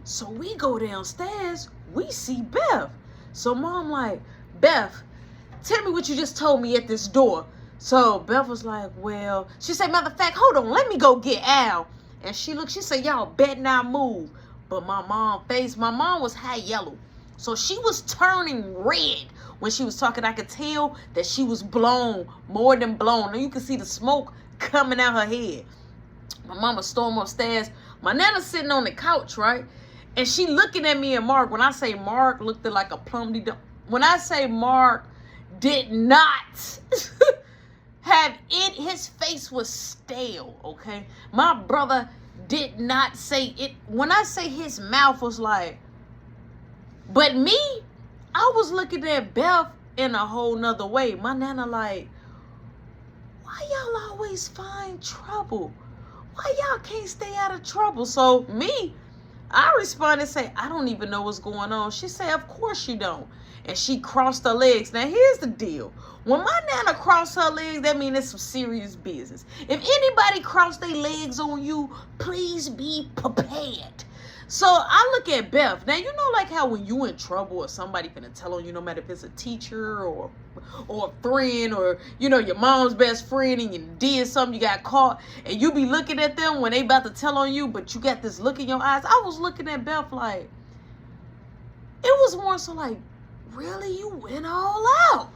So we go downstairs, we see Beth. So mom like, Beth, tell me what you just told me at this door. So Beth was like, well, she said, matter of fact, hold on, let me go get Al. And she looked, she said, y'all bet not move. But my mom was high yellow. So she was turning red when she was talking. I could tell that she was blown, more than blown. And you could see the smoke coming out her head. My mama stormed upstairs. My nana sitting on the couch, right? And she looking at me and Mark. When I say Mark looked like a plum. When I say Mark did not have it, his face was stale, okay? My brother did not say it. When I say his mouth was like, but me, I was looking at Beth in a whole nother way. My nana like, why y'all always find trouble? Why y'all can't stay out of trouble? So me, I responded, say, I don't even know what's going on. She said, of course you don't. And she crossed her legs. Now, here's the deal. When my nana crossed her legs, that means it's some serious business. If anybody crossed their legs on you, please be prepared. So I look at Beth. Now, you know like how when you in trouble or somebody finna tell on you, no matter if it's a teacher or a friend or, you know, your mom's best friend and you did something, you got caught, and you be looking at them when they about to tell on you, but you got this look in your eyes. I was looking at Beth like, it was more so like, really, you went all out.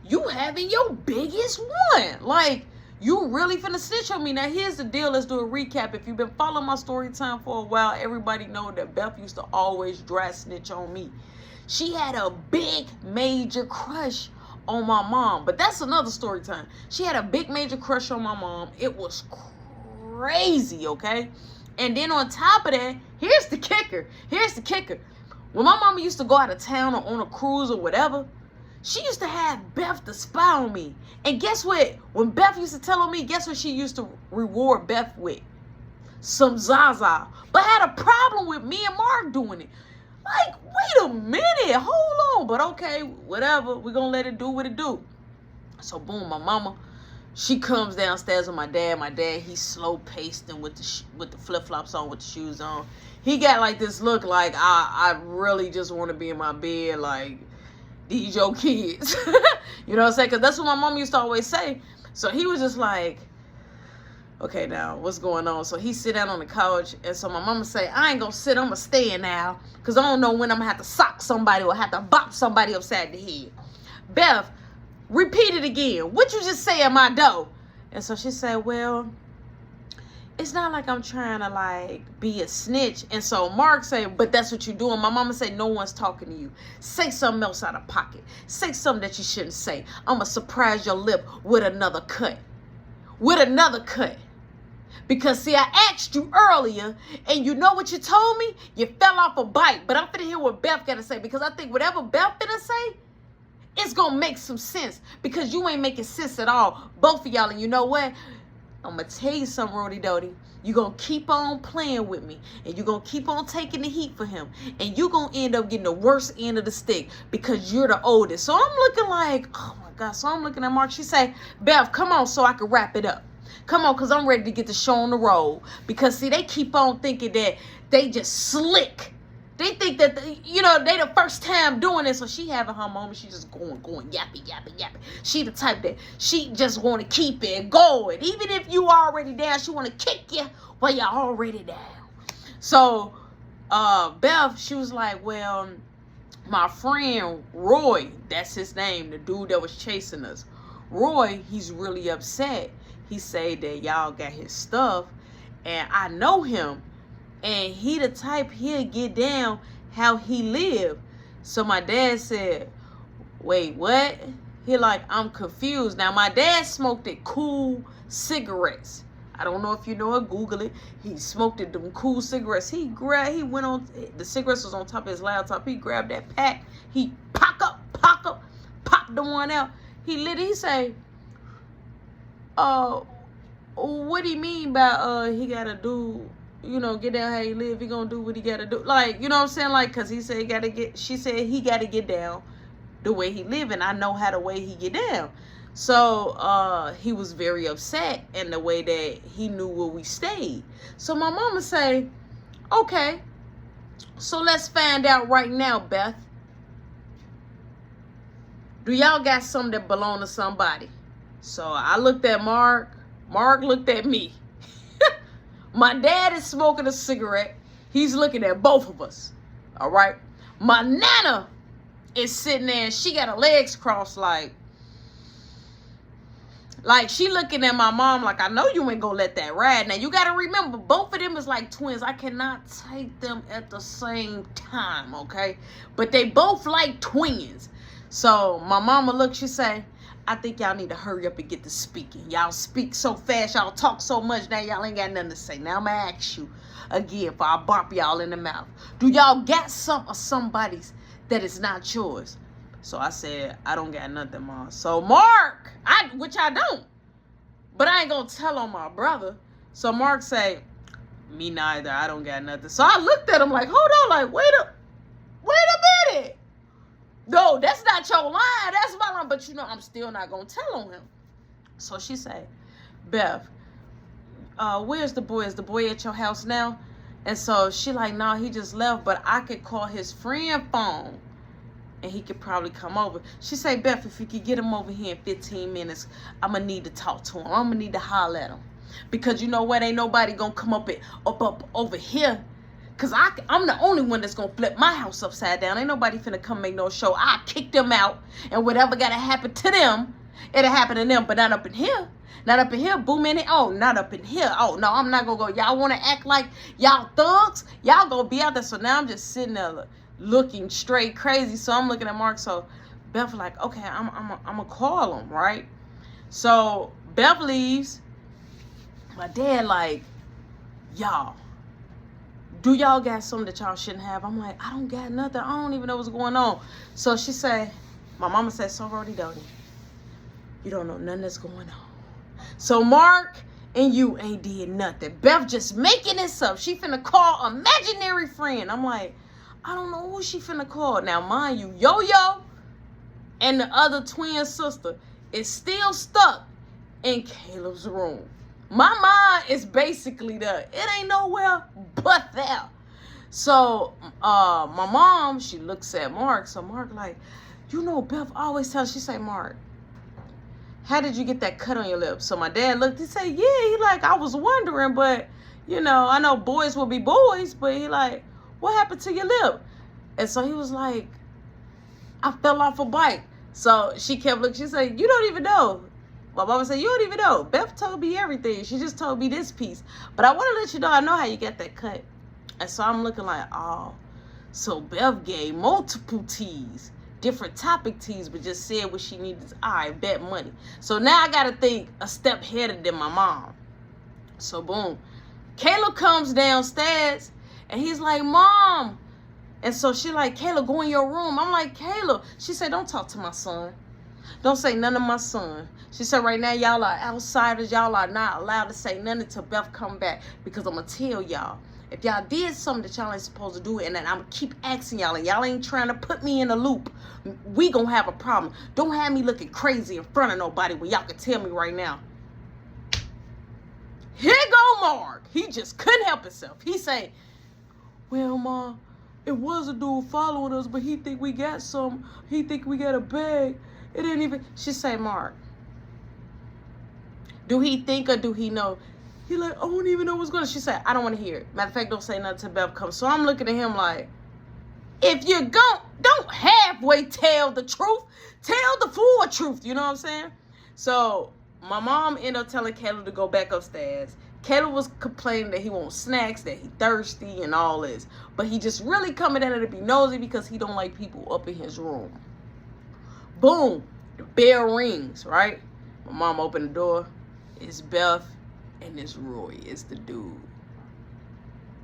You having your biggest one. Like, you really finna snitch on me. Now, here's the deal. Let's do a recap. If you've been following my story time for a while, everybody know that Beth used to always dry snitch on me. She had a big, major crush on my mom. But that's another story time. She had a big, major crush on my mom. It was crazy, okay? And then on top of that, here's the kicker. Here's the kicker. When my mama used to go out of town or on a cruise or whatever, she used to have Beth to spy on me. And guess what? When Beth used to tell on me, guess what she used to reward Beth with? Some Zaza. But had a problem with me and Mark doing it. Like, wait a minute. Hold on. But okay, whatever. We're going to let it do what it do. So, boom, my mama, she comes downstairs with my dad. My dad, he's slow-paced and with the flip-flops on, with the shoes on. He got like this look like, I really just want to be in my bed, like, these your kids. You know what I'm saying? Because that's what my mom used to always say. So he was just like, okay, now, what's going on? So he sit down on the couch, and so my mama say, I ain't going to sit, I'm going to stay in now, because I don't know when I'm going to have to sock somebody or have to bop somebody upside the head. Beth, repeat it again. What you just say at my door? And so she said, well, it's not like I'm trying to like be a snitch. And so Mark said, but that's what you're doing. My mama said, no one's talking to you. Say something else out of pocket. Say something that you shouldn't say. I'm going to surprise your lip with another cut. With another cut. Because see, I asked you earlier, and you know what you told me? You fell off a bike. But I'm finna hear what Beth got to say, because I think whatever Beth finna say, it's going to make some sense, because you ain't making sense at all. Both of y'all. And you know what? I'm going to tell you something, Rody Doty. You're going to keep on playing with me. And you're going to keep on taking the heat for him. And you're going to end up getting the worst end of the stick, because you're the oldest. So I'm looking like, oh my God. So I'm looking at Mark. She say, Beth, come on so I can wrap it up. Come on, because I'm ready to get the show on the road. Because, see, they keep on thinking that they just slick. They think that, they the first time doing it. So she having her moment. She just going, yappy. She the type that she just want to keep it going. Even if you already down, she want to kick you while you're already down. So Beth, she was like, well, my friend Roy, that's his name, the dude that was chasing us. Roy, he's really upset. He said that y'all got his stuff, and I know him. And he the type, he'll get down how he live. So my dad said, wait, what? He like, I'm confused. Now, my dad smoked it cool cigarettes. I don't know if you know it, Google it. He smoked it, them cool cigarettes. He went on, the cigarettes was on top of his laptop. He grabbed that pack. He popped the one out. He lit it. He say, what do you mean by, he got to do, get down how he live. He gonna do what he gotta do. Like, you know what I'm saying? Like, cause he said she said he gotta get down the way he live, and I know how the way he get down. So, he was very upset in the way that he knew where we stayed. So my mama say, Okay, so let's find out right now, Beth. Do y'all got something that belong to somebody? So I looked at Mark. Mark looked at me. My dad is smoking a cigarette. He's looking at both of us. All right. My nana is sitting there and she got her legs crossed like she looking at my mom like, I know you ain't gonna let that ride. Now you gotta remember, both of them is like twins. I cannot take them at the same time, okay? But they both like twins. So my mama look, she say, I think y'all need to hurry up and get to speaking. Y'all speak so fast, y'all talk so much, now y'all ain't got nothing to say. Now I'm gonna ask you again before I bop y'all in the mouth. Do y'all got somebody's that is not yours? So I said, I don't got nothing, Mom. So Mark, which I don't, but I ain't gonna tell on my brother. So Mark say, me neither, I don't got nothing. So I looked at him like, hold on, like, wait a minute. No, that's not your line. That's my line. But I'm still not gonna tell on him. So she say, Beth, where's the boy? Is the boy at your house now? And so she like, nah, he just left, but I could call his friend phone and he could probably come over. She say, Beth, if you could get him over here in 15 minutes, I'm gonna need to talk to him. I'm gonna need to holler at him. Because you know what? Ain't nobody gonna come up over here. Because I'm the only one that's going to flip my house upside down. Ain't nobody finna come make no show. I kick them out. And whatever got to happen to them, it'll happen to them. But not up in here. Not up in here. Boom in it. Oh, not up in here. Oh, no, I'm not going to go. Y'all want to act like y'all thugs? Y'all going to be out there. So now I'm just sitting there looking straight crazy. So I'm looking at Mark. So Beth like, okay, I'm going to call him, right? So Beth leaves. My dad like, y'all. Do y'all got something that y'all shouldn't have? I'm like, I don't got nothing. I don't even know what's going on. So she say, my mama said, so Rody Doty, you don't know nothing that's going on. So Mark and you ain't did nothing. Beth just making this up. She finna call imaginary friend. I'm like, I don't know who she finna call. Now, mind you, Yo-Yo and the other twin sister is still stuck in Caleb's room. My mind is basically there. It ain't nowhere but there. So my mom, she looks at Mark. So Mark like, Beth always tells, she say, Mark, how did you get that cut on your lip? So my dad looked, he said, yeah, he like, I was wondering, but I know boys will be boys, but he like, what happened to your lip? And so he was like, I fell off a bike. So she kept looking, she said, you don't even know. My mama said, you don't even know. Beth told me everything. She just told me this piece. But I want to let you know, I know how you got that cut. And so I'm looking like, oh. So Beth gave multiple teas, different topic teas, but just said what she needed. All right, bet money. So now I got to think a step ahead than my mom. So boom. Caleb comes downstairs and he's like, Mom. And so she like, Caleb, go in your room. I'm like, Caleb. She said, don't talk to my son. Don't say none of my son. She said, right now, y'all are outsiders. Y'all are not allowed to say nothing until Beth come back. Because I'm going to tell y'all, if y'all did something that y'all ain't supposed to do, and then I'm going to keep asking y'all, and y'all ain't trying to put me in a loop, we going to have a problem. Don't have me looking crazy in front of nobody when y'all can tell me right now. Here go Mark. He just couldn't help himself. He say, well, Ma, it was a dude following us, but he think we got some. He think we got a bag. It ain't even. She say, Mark, do he think or do he know? He like, I don't even know what's going on. She said, I don't want to hear it. Matter of fact, don't say nothing till Beth comes. So I'm looking at him like, if you don't halfway tell the truth, tell the full truth. You know what I'm saying? So my mom ended up telling Caleb to go back upstairs. Caleb was complaining that he wants snacks, that he thirsty and all this. But he just really coming in there to be nosy because he don't like people up in his room. Boom. The bell rings, right? My mom opened the door. It's Beth and it's Roy. It's the dude.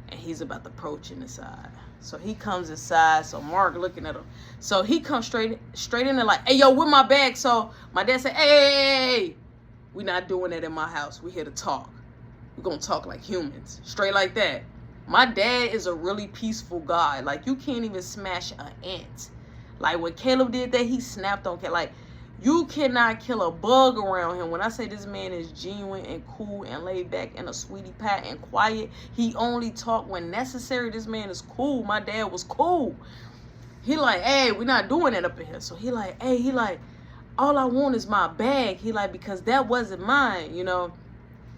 And he's about to approach inside. So he comes inside. So Mark looking at him. So he comes straight in there like, hey, yo, where my bag? So my dad said, hey. We not doing that in my house. We here to talk. We're going to talk like humans. Straight like that. My dad is a really peaceful guy. Like, you can't even smash an ant. Like, when Caleb did that, he snapped on Caleb. Like, You cannot kill a bug around him. When I say this man is genuine and cool and laid back and a sweetie pie and quiet, he only talk when necessary. This man is cool. My dad was cool. He like, hey, we're not doing that up in here. So he like, hey, he like, all I want is my bag. He like, because that wasn't mine, you know.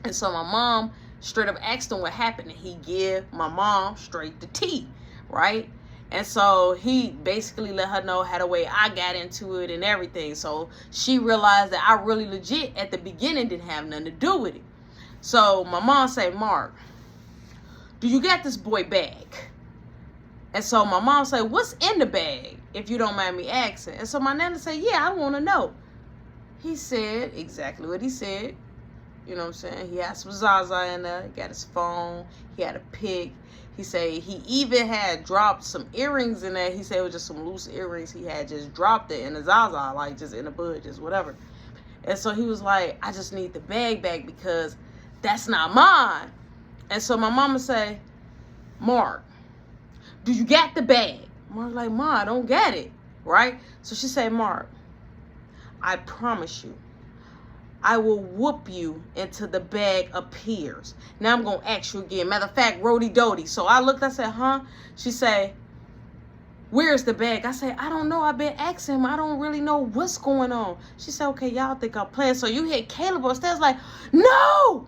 And so my mom straight up asked him what happened, and he give my mom straight the tea, right? And so he basically let her know how the way I got into it and everything. So she realized that I really legit at the beginning didn't have nothing to do with it. So my mom said, Mark, do you got this boy bag? And so my mom said, what's in the bag, if you don't mind me asking? And so my nana said, yeah, I want to know. He said exactly what he said. You know what I'm saying? He had some Zaza in there. He got his phone. He had a pic. He said he even had dropped some earrings in there. He said it was just some loose earrings. He had just dropped it in the Zaza, like just in the bud, just whatever. And so he was like, I just need the bag back because that's not mine. And so my mama say, Mark, do you got the bag? Mark like, Ma, I don't got it, right? So she said, Mark, I promise you, I will whoop you until the bag appears. Now I'm going to ask you again. Matter of fact, Rody Dody. So I looked, I said, huh? She said, where's the bag? I said, I don't know. I've been asking him. I don't really know what's going on. She said, okay, y'all think I'm playing. So you hit Caleb upstairs like, no!